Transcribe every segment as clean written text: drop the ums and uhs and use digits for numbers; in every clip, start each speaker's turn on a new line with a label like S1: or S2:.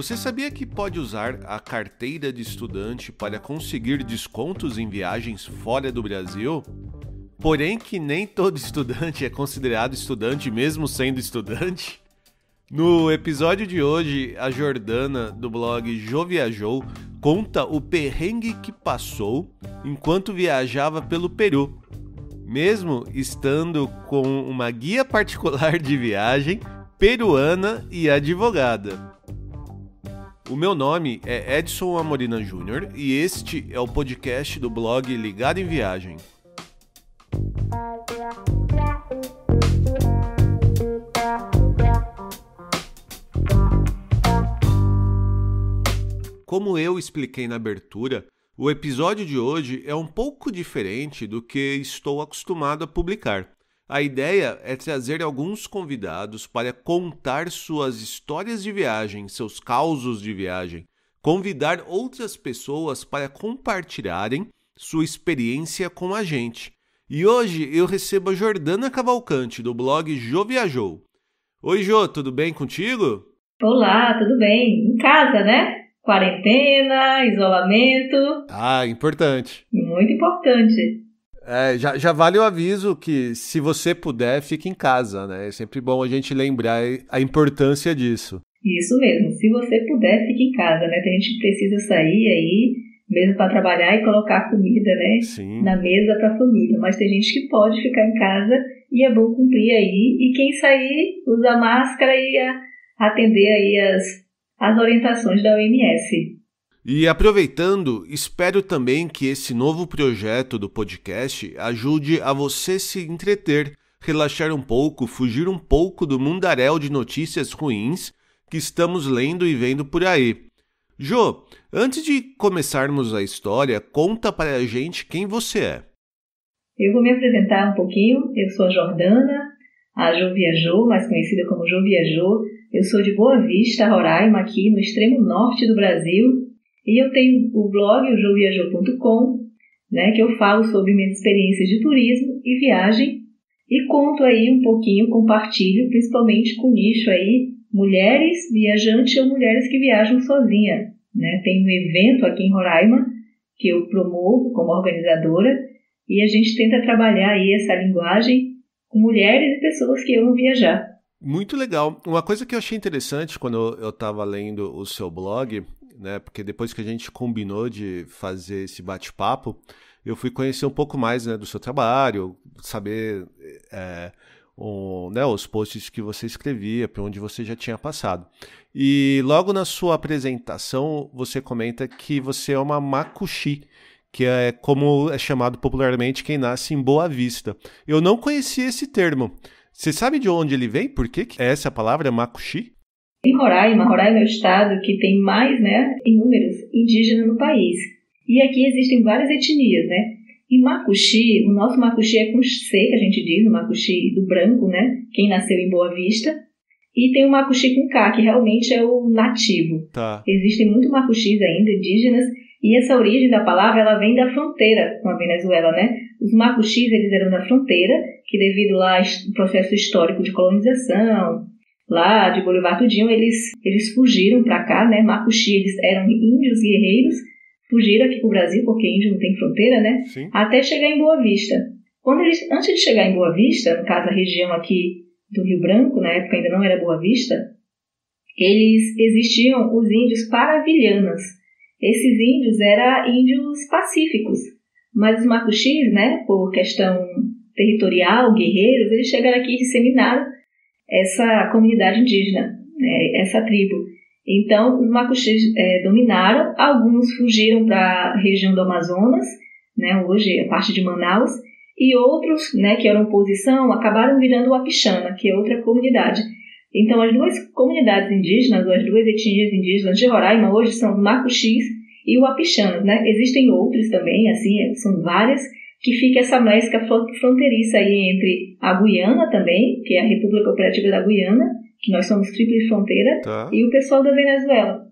S1: Você sabia que pode usar a carteira de estudante para conseguir descontos em viagens fora do Brasil? Porém que nem todo estudante é considerado estudante mesmo sendo estudante? No episódio de hoje, a Jordana, do blog Jô Viajou, conta o perrengue que passou enquanto viajava pelo Peru, mesmo estando com uma guia particular de viagem, peruana e advogada. O meu nome é Edson Amorina Júnior e este é o podcast do blog Ligado em Viagem. Como eu expliquei na abertura, o episódio de hoje é um pouco diferente do que estou acostumado a publicar. A ideia é trazer alguns convidados para contar suas histórias de viagem, seus causos de viagem, convidar outras pessoas para compartilharem sua experiência com a gente. E hoje eu recebo a Jordana Cavalcante, do blog Jô Viajou. Oi, Jô, tudo bem contigo?
S2: Olá, tudo bem? Em casa, né? Quarentena, isolamento.
S1: Importante.
S2: Muito importante.
S1: Já vale o aviso que, se você puder, fique em casa, né? É sempre bom a gente lembrar a importância disso.
S2: Isso mesmo. Se você puder, fique em casa, né? Tem gente que precisa sair aí, mesmo para trabalhar e colocar comida, né?
S1: Sim.
S2: Na mesa para a família. Mas tem gente que pode ficar em casa e é bom cumprir aí. E quem sair, usa máscara e atender aí as orientações da OMS.
S1: E aproveitando, espero também que esse novo projeto do podcast ajude a você se entreter, relaxar um pouco, fugir um pouco do mundaréu de notícias ruins que estamos lendo e vendo por aí. Jô, antes de começarmos a história, conta para a gente quem você é.
S2: Eu vou me apresentar um pouquinho. Eu sou a Jordana, a Jô Viajou, mais conhecida como Jô Viajou. Eu sou de Boa Vista, Roraima, aqui no extremo norte do Brasil. E eu tenho o blog, o joviajou.com, né, que eu falo sobre minhas experiências de turismo e viagem e conto aí um pouquinho, compartilho, principalmente com o nicho aí, mulheres viajantes ou mulheres que viajam sozinha, né? Tem um evento aqui em Roraima que eu promovo como organizadora e a gente tenta trabalhar aí essa linguagem com mulheres e pessoas que amam viajar.
S1: Muito legal. Uma coisa que eu achei interessante quando eu estava lendo o seu blog, né, porque depois que a gente combinou de fazer esse bate-papo, eu fui conhecer um pouco mais, né, do seu trabalho, saber os posts que você escrevia, por onde você já tinha passado. E logo na sua apresentação, você comenta que você é uma macuxi, que é como é chamado popularmente quem nasce em Boa Vista. Eu não conhecia esse termo. Você sabe de onde ele vem? Por que é essa palavra, macuxi?
S2: Em Roraima é o estado que tem mais, né, em números indígenas no país. E aqui existem várias etnias, né? E macuxi, o nosso macuxi é com C, que a gente diz, o macuxi do branco, né? Quem nasceu em Boa Vista. E tem o macuxi com K, que realmente é o nativo.
S1: Tá.
S2: Existem muitos macuxis ainda, indígenas, e essa origem da palavra, ela vem da fronteira com a Venezuela, né? Os macuxis, eles eram da fronteira, que devido lá ao processo histórico de colonização, lá de Bolívar Tudinho, eles fugiram para cá, né? Macuxi, eles eram índios guerreiros, fugiram aqui para o Brasil, porque índio não tem fronteira, né?
S1: Sim.
S2: Até chegar em Boa Vista. Antes de chegar em Boa Vista, no caso a região aqui do Rio Branco, na época ainda não era Boa Vista, existiam os índios paravilhanas. Esses índios eram índios pacíficos, mas os macuxis, né, por questão territorial, guerreiros, eles chegaram aqui e disseminaram essa comunidade indígena, essa tribo. Então, os macuxis dominaram, alguns fugiram para a região do Amazonas, né, hoje a parte de Manaus, e outros, né, que eram oposição, acabaram virando o Apixana, que é outra comunidade. Então, as duas comunidades indígenas, ou as duas etnias indígenas de Roraima, hoje são os macuxis e o Apixanas, né? Existem outros também, assim, são várias, que fica essa mescla fronteiriça aí entre a Guiana também, que é a República Cooperativa da Guiana, que nós somos tríplice fronteira,
S1: Tá.
S2: e o pessoal da Venezuela.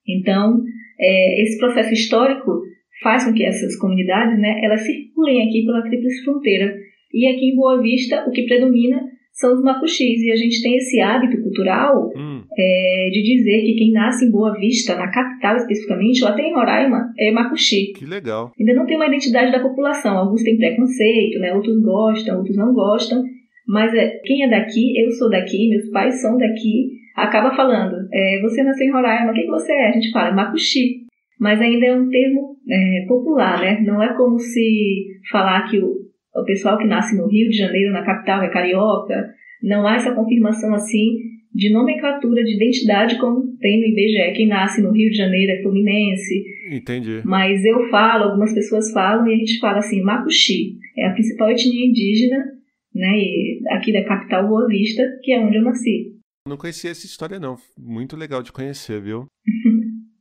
S2: Então, esse processo histórico faz com que essas comunidades, né, elas circulem aqui pela tríplice fronteira. E aqui em Boa Vista, o que predomina são os macuxis. E a gente tem esse hábito cultural de dizer que quem nasce em Boa Vista, na capital especificamente, ou até em Roraima, é macuxi.
S1: Que legal.
S2: Ainda não tem uma identidade da população. Alguns têm preconceito, né? Outros gostam, outros não gostam. Mas quem é daqui, eu sou daqui, meus pais são daqui, acaba falando, você nasceu em Roraima, o que você é? A gente fala, macuxi. Mas ainda é um termo popular, né? Não é como se falar que o pessoal que nasce no Rio de Janeiro, na capital, é carioca. Não há essa confirmação assim de nomenclatura, de identidade, como tem no IBGE. Quem nasce no Rio de Janeiro é fluminense.
S1: Entendi.
S2: Mas eu falo, algumas pessoas falam, e a gente fala assim, macuxi. É a principal etnia indígena, né, aqui da capital Boa Vista, que é onde eu nasci.
S1: Não conhecia essa história não, muito legal de conhecer, viu?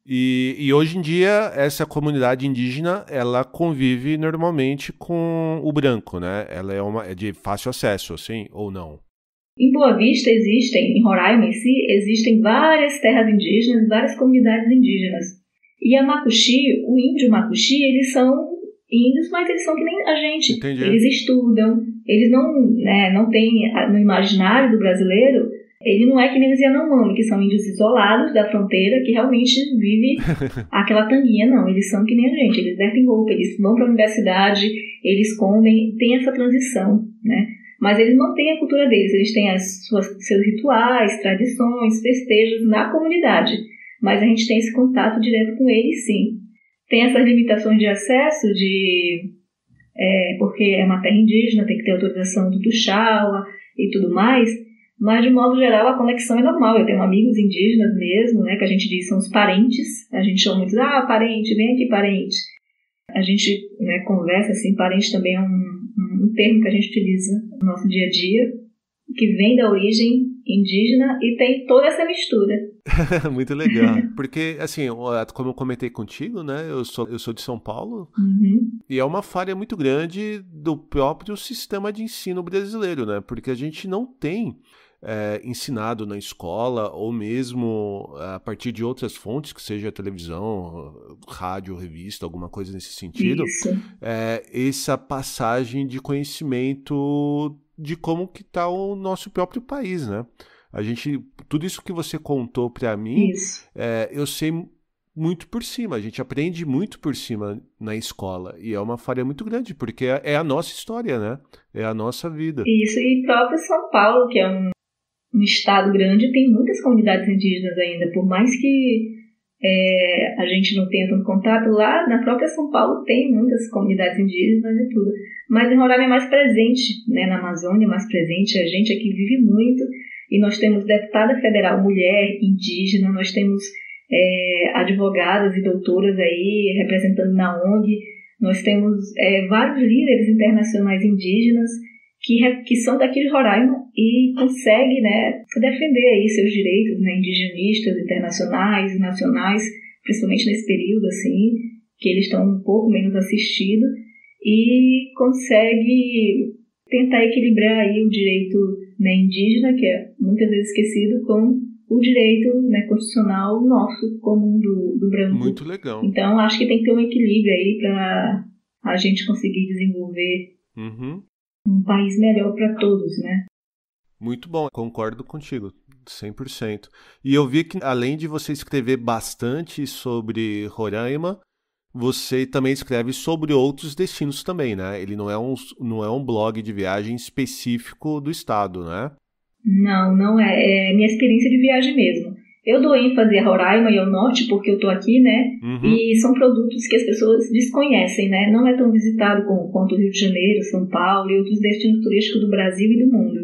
S1: E hoje em dia essa comunidade indígena, ela convive normalmente com o branco, né? Ela é de fácil acesso, assim, ou não?
S2: Em Boa Vista em Roraima em si, existem várias terras indígenas, várias comunidades indígenas. E a macuxi, o índio macuxi, eles são índios, mas eles são que nem a gente.
S1: Entendi.
S2: Eles estudam, eles não têm, no imaginário do brasileiro, ele não é que nem os Yanomami, que são índios isolados da fronteira, que realmente vive aquela tanguinha, não. Eles são que nem a gente, eles vestem roupa, eles vão para a universidade, eles comem, tem essa transição, né? Mas eles mantêm a cultura deles, eles têm seus rituais, tradições, festejos na comunidade. Mas a gente tem esse contato direto com eles, sim. Tem essas limitações de acesso, porque é uma terra indígena, tem que ter autorização do Tuxaua e tudo mais, mas de modo geral a conexão é normal. Eu tenho amigos indígenas mesmo, né, que a gente diz são os parentes, a gente chama muito, parente, vem aqui parente. A gente, né, conversa assim, parente também é um termo que a gente utiliza no nosso dia a dia, que vem da origem indígena e tem toda essa mistura.
S1: Muito legal, porque assim, como eu comentei contigo, né, eu sou de São Paulo, e é uma falha muito grande do próprio sistema de ensino brasileiro, né, porque a gente não tem ensinado na escola, ou mesmo a partir de outras fontes, que seja televisão, rádio, revista, alguma coisa nesse sentido, essa passagem de conhecimento de como que está o nosso próprio país, né? Tudo isso que você contou para mim, eu sei muito por cima, a gente aprende muito por cima na escola, e é uma falha muito grande, porque é a nossa história, né? É a nossa vida.
S2: Isso, e próprio São Paulo, que é um estado grande, tem muitas comunidades indígenas ainda, por mais que a gente não tenha tanto contato, lá na própria São Paulo tem muitas comunidades indígenas e tudo, mas em Roraima é mais presente, né? Na Amazônia é mais presente, a gente aqui vive muito, e nós temos deputada federal mulher indígena, nós temos advogadas e doutoras aí representando na ONG, nós temos vários líderes internacionais indígenas que são daqui de Roraima e conseguem, né, defender aí seus direitos, né, indigenistas, internacionais, nacionais, principalmente nesse período assim, que eles estão um pouco menos assistidos, e consegue tentar equilibrar aí o direito, né, indígena, que é muitas vezes esquecido, com o direito, né, constitucional nosso, comum do branco.
S1: Muito legal.
S2: Então, acho que tem que ter um equilíbrio aí para a gente conseguir desenvolver um país melhor para todos, né?
S1: Muito bom, concordo contigo, 100%. E eu vi que, além de você escrever bastante sobre Roraima, você também escreve sobre outros destinos também, né? Ele não é um blog de viagem específico do estado, né?
S2: Não é. É minha experiência de viagem mesmo. Eu dou ênfase a Roraima e ao norte porque eu tô aqui, né? E são produtos que as pessoas desconhecem, né? Não é tão visitado quanto o Rio de Janeiro, São Paulo e outros destinos turísticos do Brasil e do mundo.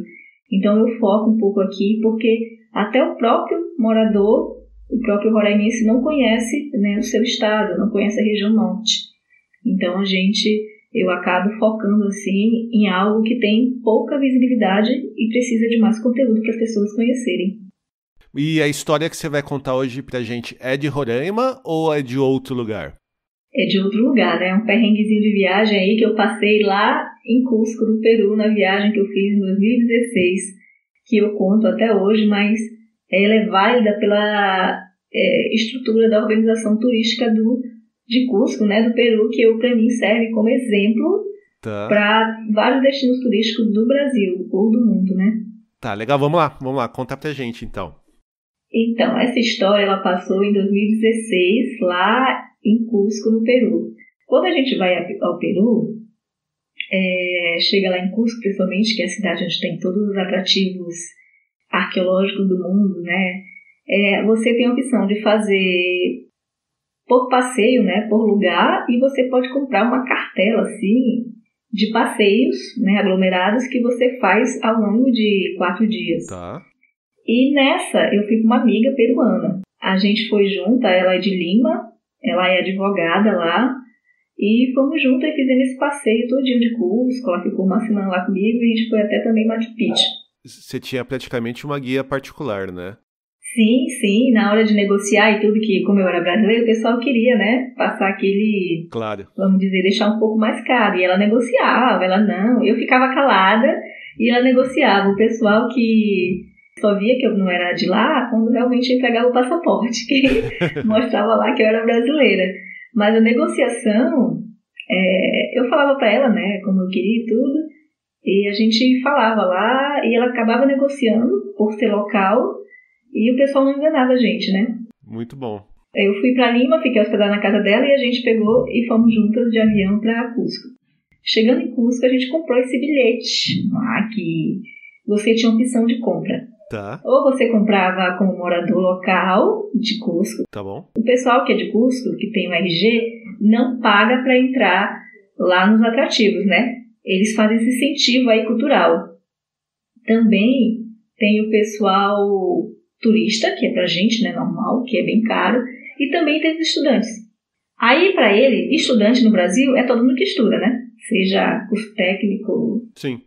S2: Então eu foco um pouco aqui porque até o próprio morador, o próprio roraimense não conhece, né, o seu estado, não conhece a região norte. Então eu acabo focando assim em algo que tem pouca visibilidade e precisa de mais conteúdo para as pessoas conhecerem.
S1: E a história que você vai contar hoje pra gente é de Roraima ou é de outro lugar?
S2: É de outro lugar, né? Um perrenguezinho de viagem aí que eu passei lá em Cusco, no Peru, na viagem que eu fiz em 2016, que eu conto até hoje, mas ela é válida pela estrutura da organização turística de Cusco, né, do Peru, que para mim serve como exemplo para vários destinos turísticos do Brasil ou do mundo, né?
S1: Tá, legal, vamos lá, conta pra gente então.
S2: Então, essa história ela passou em 2016, lá em Cusco, no Peru. Quando a gente vai ao Peru, chega lá em Cusco, principalmente, que é a cidade onde tem todos os atrativos arqueológicos do mundo, né? Você tem a opção de fazer por passeio, né, por lugar, e você pode comprar uma cartela, assim, de passeios, né, aglomerados, que você faz ao longo de 4 dias.
S1: Tá.
S2: E nessa, eu fui com uma amiga peruana. A gente foi junta, ela é de Lima, ela é advogada lá, e fomos juntas e fizemos esse passeio todinho de Cusco. Ela ficou uma semana lá comigo e a gente foi até também Machu Picchu.
S1: Você tinha praticamente uma guia particular, né?
S2: Sim, na hora de negociar e tudo, que como eu era brasileira, o pessoal queria, né, passar aquele,
S1: claro,
S2: vamos dizer, deixar um pouco mais caro. E ela negociava, ela não, eu ficava calada e ela negociava. O pessoal que só via que eu não era de lá quando realmente entregava o passaporte, que mostrava lá que eu era brasileira. Mas a negociação, eu falava pra ela, né, como eu queria e tudo, e a gente falava lá e ela acabava negociando por ser local. E o pessoal não enganava a gente, né?
S1: Muito bom.
S2: Eu fui pra Lima, fiquei hospedada na casa dela e a gente pegou e fomos juntas de avião pra Cusco. Chegando em Cusco, a gente comprou esse bilhete lá que você tinha opção de compra.
S1: Tá.
S2: Ou você comprava como morador local de Cusco.
S1: Tá bom.
S2: O pessoal que é de Cusco, que tem o RG, não paga pra entrar lá nos atrativos, né? Eles fazem esse incentivo aí cultural. Também tem o pessoal turista, que é pra gente, né, normal, que é bem caro, e também tem os estudantes. Aí, pra ele, estudante no Brasil é todo mundo que estuda, né? Seja curso técnico,
S1: sim,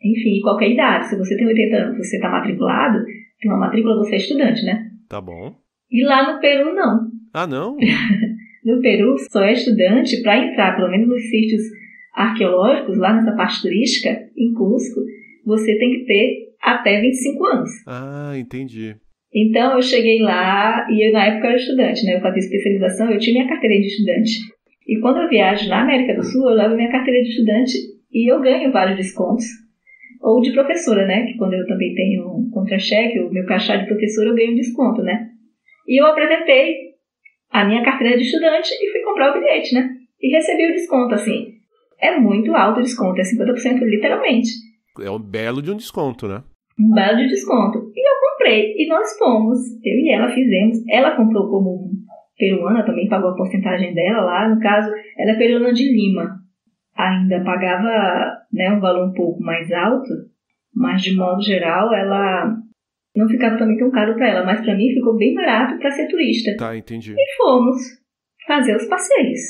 S2: enfim, qualquer idade. Se você tem 80 anos, você tá matriculado, tem uma matrícula, você é estudante, né?
S1: tá bom.
S2: E lá no Peru, não.
S1: Ah, não?
S2: No Peru, só é estudante para entrar, pelo menos nos sítios arqueológicos, lá nessa parte turística, em Cusco, você tem que ter até 25 anos.
S1: Ah, entendi.
S2: Então, eu cheguei lá e eu, na época, era estudante, né? Eu fazia especialização, eu tinha minha carteira de estudante. E quando eu viajo na América do Sul, eu levo minha carteira de estudante e eu ganho vários descontos. Ou de professora, né? Que quando eu também tenho um contra-cheque, o meu crachá de professora, eu ganho um desconto, né? E eu apresentei a minha carteira de estudante e fui comprar o bilhete, né? E recebi o desconto, assim. É muito alto o desconto, é 50% literalmente.
S1: É um belo de um desconto, né?
S2: Um belo de desconto. E eu comprei. E nós fomos. Eu e ela fizemos. Ela comprou como peruana, também pagou a porcentagem dela lá. No caso, ela é peruana de Lima. Ainda pagava, né, um valor um pouco mais alto. Mas, de modo geral, ela não ficava também tão caro para ela. Mas, para mim, ficou bem barato para ser turista.
S1: Tá, entendi.
S2: E fomos fazer os passeios.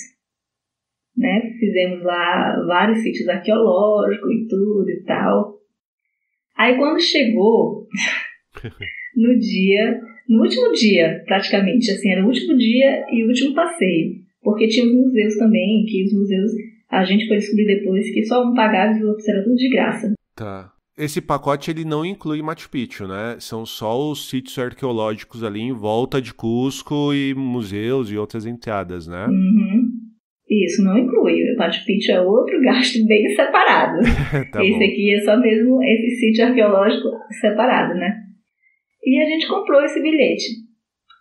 S2: Né? Fizemos lá vários sítios arqueológicos e tudo e tal. Aí quando chegou no último dia, praticamente, assim, era o último dia e o último passeio. Porque tinha os museus também, que os museus a gente foi descobrir depois que só um pagava e os outros era tudo de graça.
S1: Tá. Esse pacote ele não inclui Machu Picchu, né? São só os sítios arqueológicos ali em volta de Cusco e museus e outras entradas, né?
S2: Uhum. Isso, não inclui. O Machu Picchu é outro gasto bem separado.
S1: Tá
S2: esse
S1: bom.
S2: aqui é só mesmo esse sítio arqueológico separado, né? E a gente comprou esse bilhete.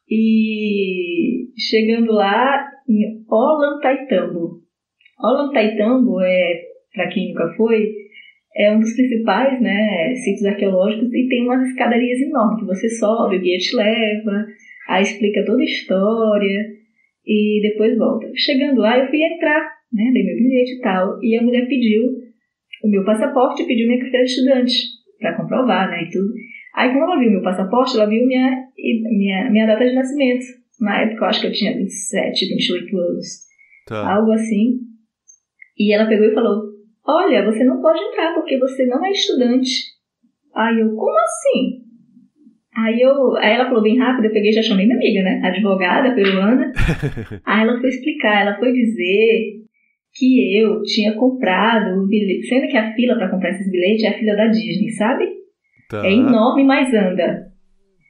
S2: E chegando lá em Ollantaytambo. Ollantaytambo para quem nunca foi, é um dos principais, né, sítios arqueológicos e tem umas escadarias enormes que você sobe, o guia te leva, aí explica toda a história e depois volta. Chegando lá, eu fui entrar, né, dei meu bilhete e tal, e a mulher pediu o meu passaporte e pediu minha carteira de estudante para comprovar, né, e tudo. Aí, quando ela viu meu passaporte, ela viu minha data de nascimento. Na época, eu acho que eu tinha 27, 28 anos,
S1: Tá.
S2: algo assim. E ela pegou e falou: olha, você não pode entrar porque você não é estudante. Aí eu, como assim? Aí ela falou bem rápido, eu peguei e já chamei minha amiga, né? Advogada peruana. Aí ela foi explicar, ela foi dizer que eu tinha comprado um bilhete, sendo que a fila para comprar esses bilhetes é a fila da Disney, sabe?
S1: Tá.
S2: É enorme, mas anda.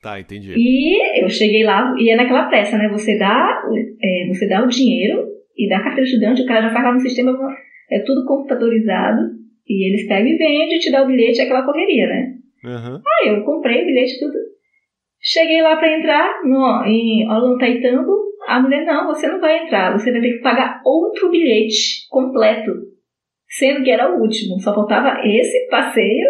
S1: Tá, entendi.
S2: E eu cheguei lá, e é naquela pressa, né? Você dá o dinheiro e dá a carteira de estudante, o cara já faz lá no sistema, é tudo computadorizado, e eles pegam e vendem, te dá o bilhete, é aquela correria, né?
S1: Uhum.
S2: Aí eu comprei o bilhete e tudo. Cheguei lá para entrar em Ollantaytambo. A mulher, não, você não vai entrar. Você vai ter que pagar outro bilhete completo. Sendo que era o último. Só faltava esse passeio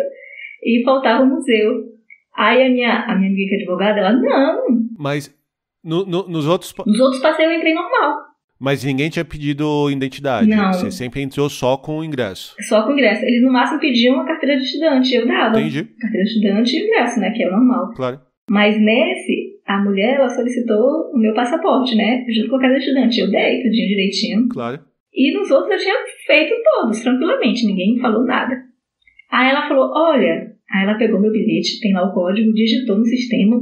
S2: e faltava o museu. Aí a minha amiga que é advogada, ela, não.
S1: Mas nos outros...
S2: Nos outros passeios eu entrei normal.
S1: Mas ninguém tinha pedido identidade?
S2: Não.
S1: Você sempre entrou só com o ingresso?
S2: Só com o ingresso. Eles no máximo pediam a carteira de estudante. Eu dava.
S1: Entendi.
S2: Carteira de estudante e ingresso, né? Que é o normal.
S1: Claro.
S2: Mas nesse, a mulher, ela solicitou o meu passaporte, né? Junto com a carteira de estudante. Eu dei tudinho direitinho.
S1: Claro.
S2: E nos outros eu tinha feito todos, tranquilamente. Ninguém falou nada. Aí ela falou, olha... Aí ela pegou meu bilhete, tem lá o código, digitou no sistema.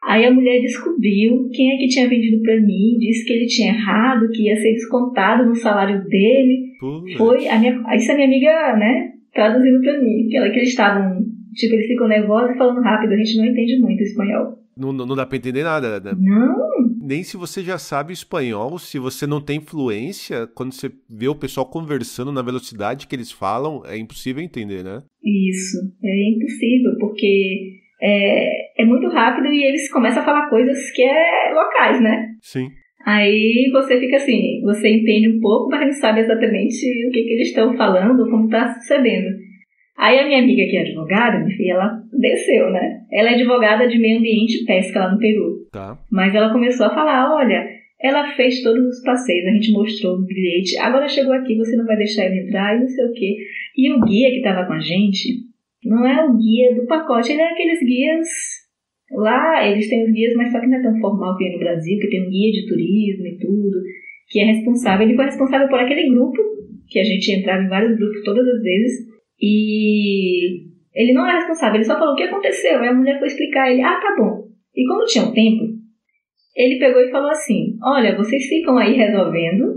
S2: Aí a mulher descobriu quem é que tinha vendido pra mim, disse que ele tinha errado, que ia ser descontado no salário dele. Foi isso a minha amiga, né, traduzindo pra mim. Que eles estavam, tipo, eles ficam nervosos e falando rápido, a gente não entende muito espanhol.
S1: Não dá pra entender nada, né?
S2: Não.
S1: Nem se você já sabe espanhol, se você não tem fluência, quando você vê o pessoal conversando na velocidade que eles falam, é impossível entender, né?
S2: Isso, é impossível, porque é muito rápido e eles começam a falar coisas que é locais, né?
S1: Sim.
S2: Aí você fica assim, você entende um pouco, mas não sabe exatamente o que eles estão falando, como está sucedendo. Aí a minha amiga que é advogada, minha filha, ela desceu, né? Ela é advogada de meio ambiente e pesca lá no Peru.
S1: Tá.
S2: Mas ela começou a falar, olha, ela fez todos os passeios, a gente mostrou o bilhete, agora chegou aqui, você não vai deixar ele entrar e não sei o quê. E o guia que estava com a gente, não é o guia do pacote, ele é aqueles guias... Lá eles têm os guias, mas só que não é tão formal que no Brasil, que tem um guia de turismo e tudo, que é responsável. Ele foi responsável por aquele grupo, que a gente entrava em vários grupos todas as vezes, e ele não é responsável, ele só falou o que aconteceu. Aí a mulher foi explicar, ele, tá bom. E como tinha um tempo, ele pegou e falou assim, olha, vocês ficam aí resolvendo,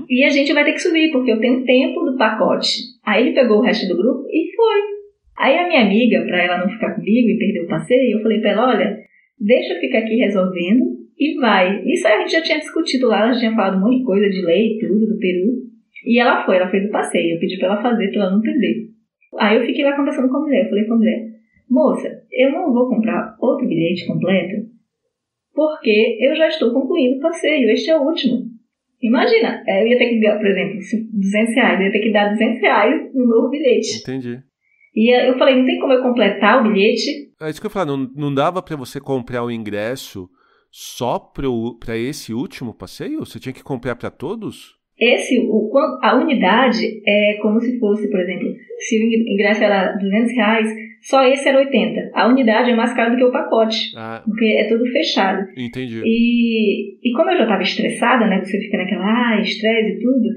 S2: e a gente vai ter que subir, porque eu tenho tempo do pacote. Aí ele pegou o resto do grupo e foi. Aí a minha amiga, pra ela não ficar comigo e perder o passeio, eu falei pra ela, olha, deixa eu ficar aqui resolvendo e vai. Isso aí a gente já tinha discutido lá, ela já tinha falado um monte de coisa de lei e tudo, do Peru. E ela fez o passeio, eu pedi pra ela fazer, pra ela não perder. Aí eu fiquei lá conversando com a mulher, eu falei com a mulher, moça, eu não vou comprar outro bilhete completo, porque eu já estou concluindo o passeio, este é o último. Imagina, eu ia ter que dar, por exemplo, R$200, eu ia ter que dar R$200 no novo bilhete.
S1: Entendi.
S2: E eu falei, não tem como eu completar o bilhete?
S1: É isso que eu ia falar, não dava pra você comprar o ingresso só pra esse último passeio? Você tinha que comprar pra todos?
S2: A unidade é como se fosse, por exemplo, se o ingresso era R$200, só esse era 80. A unidade é mais cara do que o pacote, porque é tudo fechado.
S1: Entendi.
S2: E como eu já estava estressada, né, você fica naquela, estresse e tudo,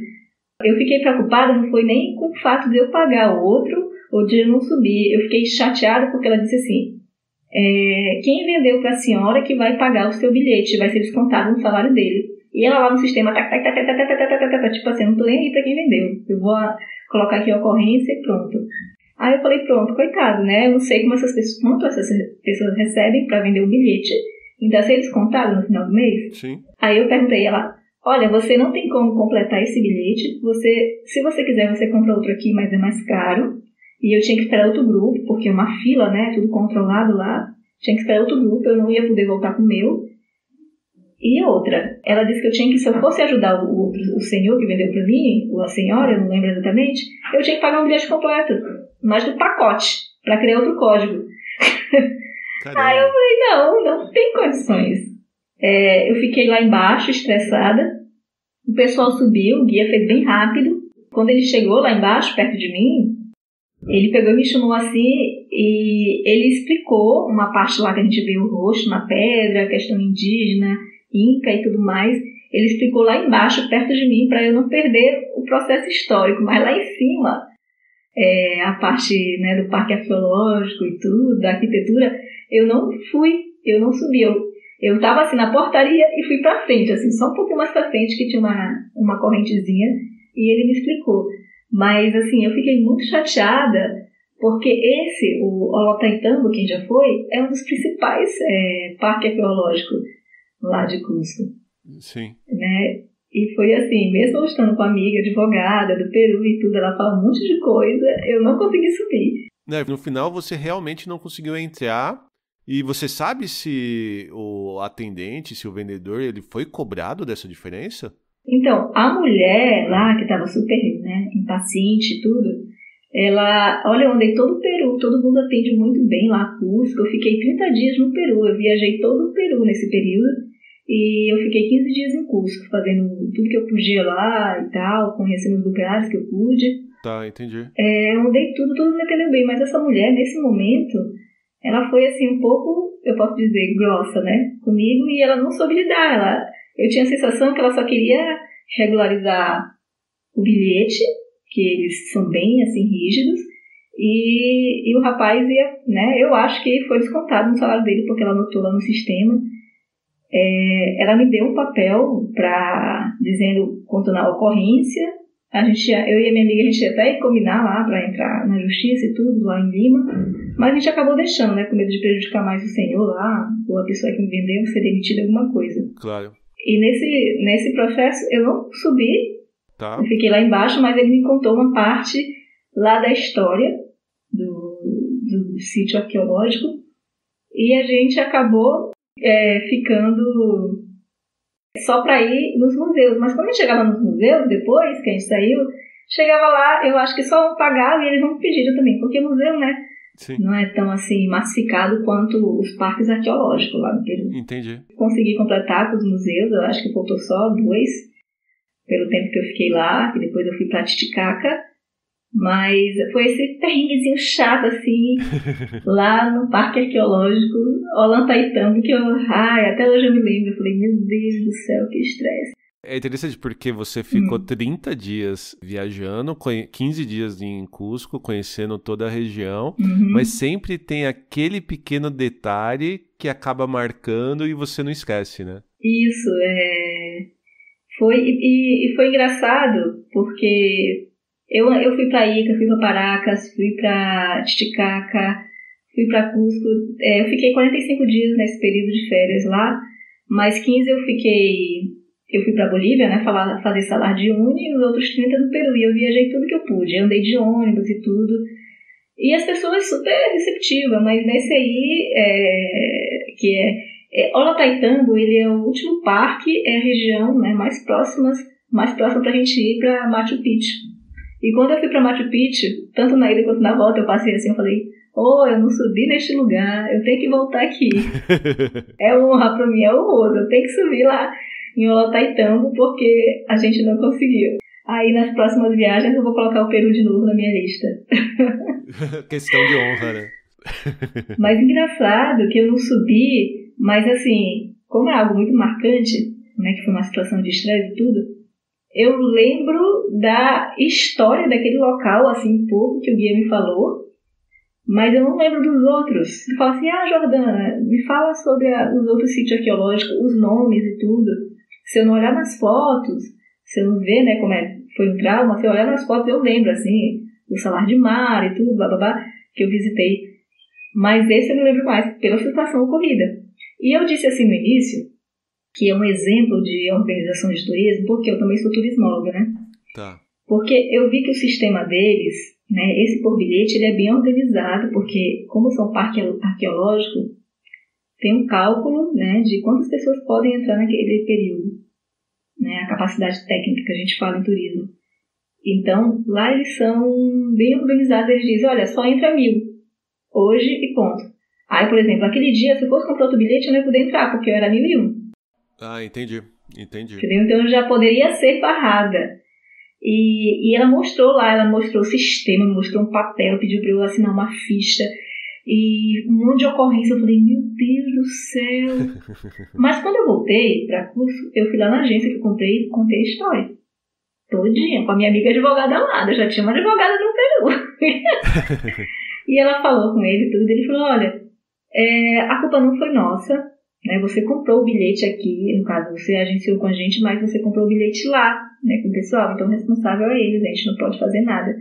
S2: eu fiquei preocupada, não foi nem com o fato de eu pagar o outro ou de eu não subir. Eu fiquei chateada porque ela disse assim, quem vendeu para a senhora que vai pagar o seu bilhete, vai ser descontado no salário dele. E ela lá no sistema, tipo assim, não tô nem aí pra quem vendeu. Eu vou colocar aqui a ocorrência e pronto. Aí eu falei, pronto, coitado, né? Eu não sei quanto essas pessoas recebem pra vender o bilhete. Ainda ser descontado no final do mês?
S1: Sim.
S2: Aí eu perguntei a ela, olha, você não tem como completar esse bilhete. Se você quiser, você compra outro aqui, mas é mais caro. E eu tinha que esperar outro grupo, porque uma fila, né? Tudo controlado lá. Tinha que esperar outro grupo, eu não ia poder voltar com o meu. E outra, ela disse que eu tinha que, se eu fosse ajudar o senhor que vendeu pra mim, ou a senhora, eu não lembro exatamente, eu tinha que pagar um bilhete completo, mais do pacote, pra criar outro código. Aí eu falei, não tem condições. Eu fiquei lá embaixo, estressada, o pessoal subiu, o guia fez bem rápido. Quando ele chegou lá embaixo, perto de mim, ele pegou e me chamou assim, e ele explicou uma parte lá que a gente vê o rosto na pedra, a questão indígena, Inca e tudo mais. Ele explicou lá embaixo, perto de mim, para eu não perder o processo histórico. Mas lá em cima, a parte, né, do parque arqueológico e tudo, da arquitetura, eu não subi. Eu estava assim na portaria e fui para frente, assim, só um pouquinho mais para frente, que tinha uma correntezinha, e ele me explicou. Mas assim, eu fiquei muito chateada, porque o Ollantaytambo, quem já foi, é um dos principais parques arqueológicos lá de Cusco.
S1: Sim.
S2: Né? E foi assim, mesmo eu estando com a amiga advogada do Peru e tudo, ela fala um monte de coisa, eu não consegui subir.
S1: Né, no final você realmente não conseguiu entrar. E você sabe se o atendente, se o vendedor, ele foi cobrado dessa diferença?
S2: Então, a mulher lá, que estava super, né, impaciente e tudo, ela, olha, eu andei todo o Peru, todo mundo atende muito bem lá, Cusco. Eu fiquei 30 dias no Peru, eu viajei todo o Peru nesse período. E eu fiquei 15 dias em Cusco, fazendo tudo que eu podia lá e tal, conhecendo os lugares que eu pude.
S1: Tá, entendi.
S2: Eu andei tudo, todo mundo entendeu bem, mas essa mulher, nesse momento, ela foi assim um pouco, eu posso dizer, grossa, né, comigo, e ela não soube lidar. Eu tinha a sensação que ela só queria regularizar o bilhete, que eles são bem assim rígidos, e o rapaz ia, né, eu acho que foi descontado no salário dele, porque ela anotou lá no sistema. Ela me deu um papel dizendo, contando a ocorrência. Eu e a minha amiga, a gente ia até combinar lá para entrar na justiça e tudo, lá em Lima, mas a gente acabou deixando, né, com medo de prejudicar mais o senhor lá, ou a pessoa que me vendeu ser demitida alguma coisa.
S1: Claro.
S2: E nesse processo eu não subi,
S1: Tá.
S2: eu fiquei lá embaixo, mas ele me contou uma parte lá da história do sítio arqueológico, e a gente acabou ficando só para ir nos museus. Mas quando a gente chegava nos museus, depois que a gente saiu, chegava lá, eu acho que só pagava e eles não pediram também, porque o museu, né,
S1: Sim.
S2: não é tão assim massificado quanto os parques arqueológicos lá no Peru.
S1: Entendi.
S2: Consegui completar com os museus, eu acho que faltou só 2, pelo tempo que eu fiquei lá, que depois eu fui para Titicaca. Mas foi esse perrenguezinho chato, assim, lá no Parque Arqueológico Ollantaytambo, que até hoje eu me lembro. Eu falei, meu Deus do céu, que estresse.
S1: É interessante porque você ficou 30 dias viajando, 15 dias em Cusco, conhecendo toda a região, mas sempre tem aquele pequeno detalhe que acaba marcando e você não esquece, né?
S2: Isso, foi engraçado, porque eu fui para Ica, fui para Paracas, fui para Titicaca, fui para Cusco. Eu fiquei 45 dias nesse período de férias lá, mas 15 eu fui para Bolívia, né, fazer salar de Uni, e os outros 30 no Peru. E eu viajei tudo que eu pude, andei de ônibus e tudo. E as pessoas super receptivas, mas nesse aí, que Ollantaytambo, ele é o último parque, é a região, né, mais próxima pra gente ir para Machu Picchu. E quando eu fui para Machu Picchu, tanto na ida quanto na volta, eu passei assim, eu falei, eu não subi neste lugar, eu tenho que voltar aqui. É honra para mim, é honroso, eu tenho que subir lá em Ollantaytambo, porque a gente não conseguiu. Aí nas próximas viagens eu vou colocar o Peru de novo na minha lista.
S1: Questão de honra, né?
S2: Mas engraçado que eu não subi, mas assim, como é algo muito marcante, né, que foi uma situação de estresse e tudo, eu lembro da história daquele local, assim, um pouco, que o guia me falou, mas eu não lembro dos outros. Ele fala assim, Jordana, me fala sobre os outros sítios arqueológicos, os nomes e tudo. Se eu não olhar nas fotos, se eu não ver, né, como foi um trauma, se eu olhar nas fotos eu lembro, assim, do Salar de Mar e tudo, blá, blá, blá, que eu visitei. Mas esse eu me lembro mais, pela situação ocorrida. E eu disse assim no início, que é um exemplo de organização de turismo, porque eu também sou turismóloga, né?
S1: Tá.
S2: Porque eu vi que o sistema deles, né, esse por bilhete, ele é bem organizado, porque como são parque arqueológico, tem um cálculo, né, de quantas pessoas podem entrar naquele período, né, a capacidade técnica que a gente fala em turismo. Então, lá eles são bem organizados, eles dizem, olha, só entra 1.000, hoje e ponto. Aí, por exemplo, aquele dia, se eu fosse comprar outro bilhete, eu não ia poder entrar, porque eu era 1.001.
S1: Entendi.
S2: Entendeu? Então eu já poderia ser barrada. E ela mostrou o sistema, mostrou um papel, pediu para eu assinar uma ficha e um monte de ocorrência. Eu falei, meu Deus do céu. Mas quando eu voltei para curso, eu fui lá na agência que eu comprei e contei a história todinha, com a minha amiga advogada lá. Eu já tinha uma advogada no Peru. E ela falou com ele tudo, ele falou, olha, a culpa não foi nossa, né? Você comprou o bilhete aqui, no caso você agenciou com a gente, mas você comprou o bilhete lá, né, com o pessoal, então o responsável é eles, a gente não pode fazer nada.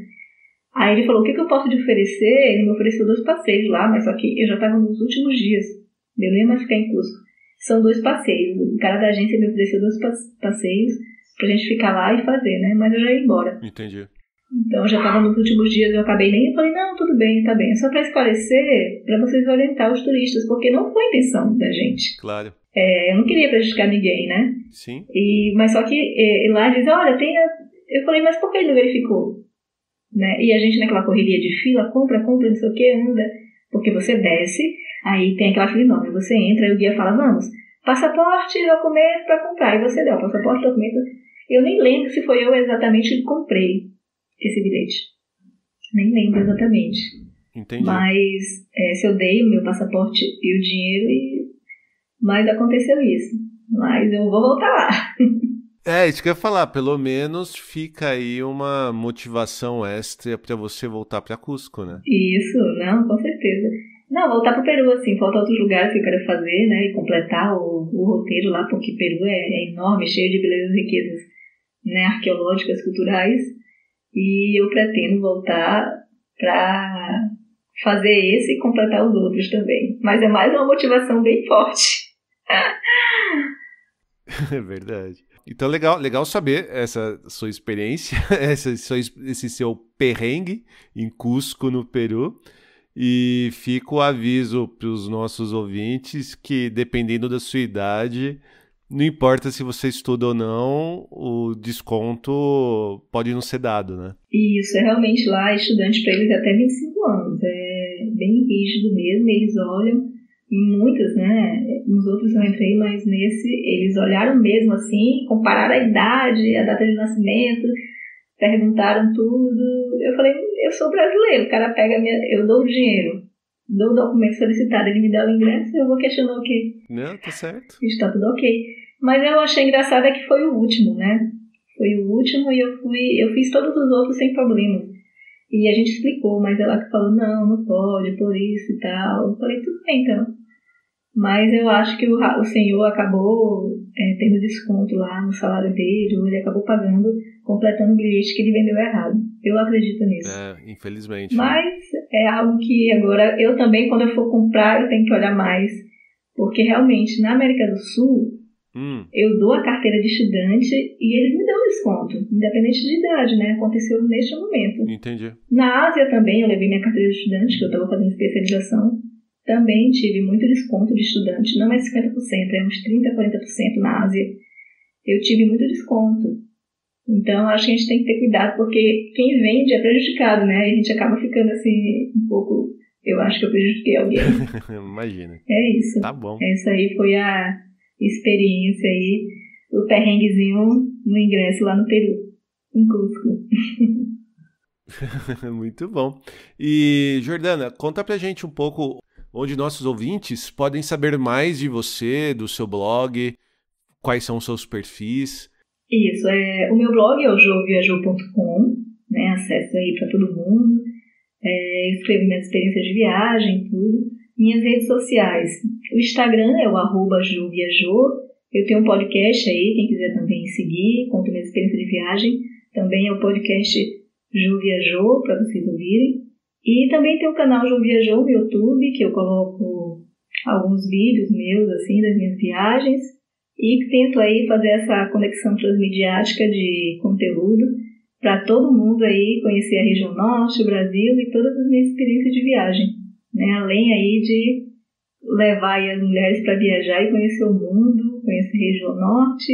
S2: Aí ele falou, o que eu posso te oferecer? Ele me ofereceu 2 passeios lá, mas só que eu já estava nos últimos dias, eu não ia mais ficar em Cusco. São 2 passeios, o cara da agência me ofereceu 2 passeios pra gente ficar lá e fazer, né, mas eu já ia embora.
S1: Entendi.
S2: Então, eu já estava nos últimos dias, eu acabei nem... Eu falei, não, tudo bem, tá bem. É só para esclarecer, para vocês orientar os turistas, porque não foi a intenção da gente.
S1: Claro.
S2: Eu não queria prejudicar ninguém, né?
S1: Sim.
S2: Mas só que lá diz, olha, tem... Eu falei, mas por que ele não verificou? Né? E a gente naquela correria de fila, compra, não sei o que, anda. Porque você desce, aí tem aquela fila enorme, você entra, aí o guia fala, vamos, passaporte, documento para comprar. E você dá o passaporte, documento. Eu nem lembro se foi eu exatamente que comprei esse bilhete. Nem lembro exatamente.
S1: Entendi.
S2: Mas se eu dei o meu passaporte e o dinheiro, mas aconteceu isso. Mas eu vou voltar lá.
S1: Isso que eu ia falar. Pelo menos fica aí uma motivação extra para você voltar para Cusco, né?
S2: Isso, não, com certeza. Não, voltar para o Peru, assim, falta outros lugares que eu quero fazer, né? E completar o roteiro lá, porque o Peru é enorme, cheio de belezas e riquezas, né, arqueológicas, culturais. E eu pretendo voltar para fazer esse e completar os outros também. Mas é mais uma motivação bem forte.
S1: É verdade. Então, legal saber essa sua experiência, esse seu perrengue em Cusco, no Peru. E fica o aviso para os nossos ouvintes que, dependendo da sua idade, não importa se você estuda ou não, o desconto pode não ser dado, né?
S2: Isso, realmente lá, estudante para eles é até 25 anos. É bem rígido mesmo, eles olham em muitas, né? Nos outros eu entrei, mas nesse eles olharam mesmo assim, compararam a idade, a data de nascimento, perguntaram tudo. Eu falei, eu sou brasileiro, o cara pega eu dou o dinheiro, dou o documento solicitado, ele me dá o ingresso, eu vou questionar o quê?
S1: Não, tá certo.
S2: Está tudo ok. Mas eu achei engraçado que foi o último, né? Foi o último e eu fiz todos os outros sem problemas. E a gente explicou, mas ela falou, não pode, por isso e tal. Eu falei, tudo bem então. Mas eu acho que o senhor acabou tendo desconto lá no salário dele, ou ele acabou pagando, completando o bilhete que ele vendeu errado. Eu acredito nisso.
S1: Infelizmente.
S2: Mas é algo que agora, eu também, quando eu for comprar, eu tenho que olhar mais. Porque realmente, na América do Sul, eu dou a carteira de estudante e eles me dão desconto, independente de idade, né? Aconteceu neste momento.
S1: Entendi.
S2: Na Ásia também, eu levei minha carteira de estudante, que eu estava fazendo especialização. Também tive muito desconto de estudante, não é 50%, é uns 30%, 40% na Ásia. Eu tive muito desconto. Então, acho que a gente tem que ter cuidado, porque quem vende é prejudicado, né? E a gente acaba ficando assim, um pouco... Eu acho que eu prejudiquei alguém.
S1: Imagina.
S2: É isso.
S1: Tá bom.
S2: Essa aí foi a experiência aí, o perrenguezinho no ingresso lá no Peru, em Cusco.
S1: Muito bom. E, Jordana, conta pra gente um pouco onde nossos ouvintes podem saber mais de você, do seu blog, quais são os seus perfis.
S2: Isso, o meu blog é o joviajou.com, né? Acesso aí para todo mundo. Escrevo minhas experiências de viagem, tudo. Minhas redes sociais, o Instagram é o @joviajou. Eu tenho um podcast aí, quem quiser também seguir, conto minhas experiências de viagem. Também é o podcast Jo Viajou, para vocês ouvirem. E também tem o canal Jo Viajou no YouTube, que eu coloco alguns vídeos meus, assim, das minhas viagens. E tento aí fazer essa conexão transmediática de conteúdo para todo mundo aí conhecer a região norte, o Brasil e todas as minhas experiências de viagem, né? Além aí de levar aí as mulheres para viajar e conhecer o mundo, conhecer a região norte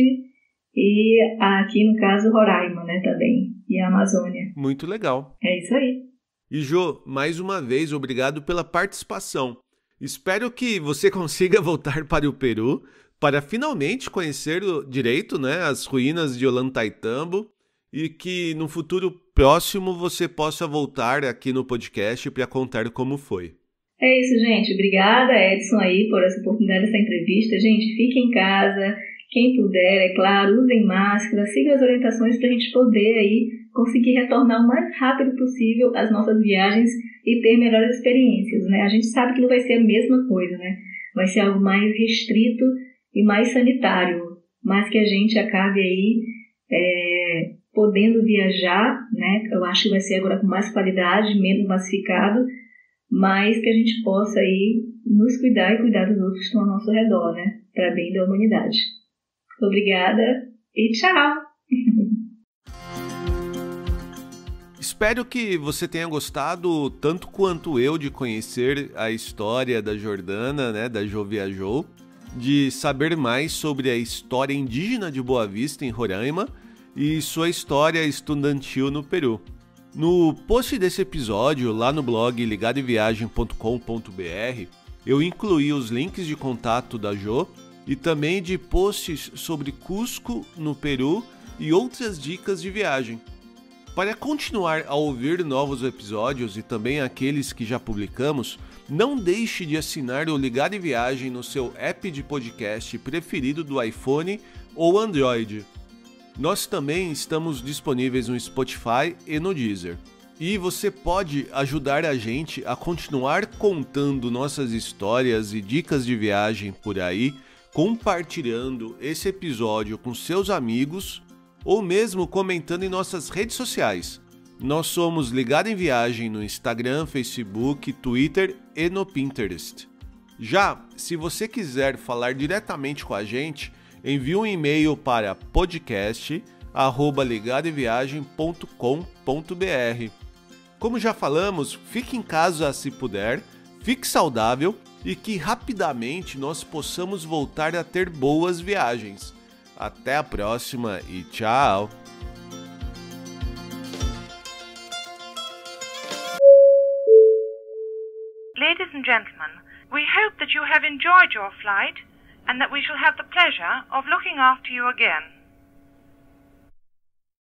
S2: e aqui no caso Roraima, né, também, e a Amazônia.
S1: Muito legal.
S2: É isso aí.
S1: E Jo, mais uma vez, obrigado pela participação. Espero que você consiga voltar para o Peru para finalmente conhecer direito, né, as ruínas de Ollantaytambo e que no futuro próximo você possa voltar aqui no podcast para contar como foi.
S2: É isso, gente. Obrigada, Edson, aí, por essa oportunidade dessa entrevista. Gente, fiquem em casa. Quem puder, é claro, usem máscara, sigam as orientações para a gente poder aí conseguir retornar o mais rápido possível às nossas viagens e ter melhores experiências, né? A gente sabe que não vai ser a mesma coisa, né? Vai ser algo mais restrito e mais sanitário, mas que a gente acabe aí podendo viajar, né? Eu acho que vai ser agora com mais qualidade, menos massificado, mas que a gente possa aí nos cuidar e cuidar dos outros que estão ao nosso redor, né? Para bem da humanidade. Obrigada e tchau!
S1: Espero que você tenha gostado tanto quanto eu de conhecer a história da Jordana, né, da Jô Viajou, de saber mais sobre a história indígena de Boa Vista em Roraima e sua história estudantil no Peru. No post desse episódio, lá no blog ligadoemviagem.com.br, eu incluí os links de contato da Jô e também de posts sobre Cusco no Peru e outras dicas de viagem. Para continuar a ouvir novos episódios e também aqueles que já publicamos, não deixe de assinar o Ligado em Viagem no seu app de podcast preferido do iPhone ou Android. Nós também estamos disponíveis no Spotify e no Deezer. E você pode ajudar a gente a continuar contando nossas histórias e dicas de viagem por aí, compartilhando esse episódio com seus amigos ou mesmo comentando em nossas redes sociais. Nós somos Ligado em Viagem no Instagram, Facebook, Twitter e no Pinterest. Já, se você quiser falar diretamente com a gente, envie um e-mail para podcast@ligadoemviagem.com.br. Como já falamos, fique em casa se puder, fique saudável e que rapidamente nós possamos voltar a ter boas viagens. Até a próxima e tchau!
S3: Ladies and gentlemen, we hope that you have enjoyed your flight and that we shall have the pleasure of looking after you again.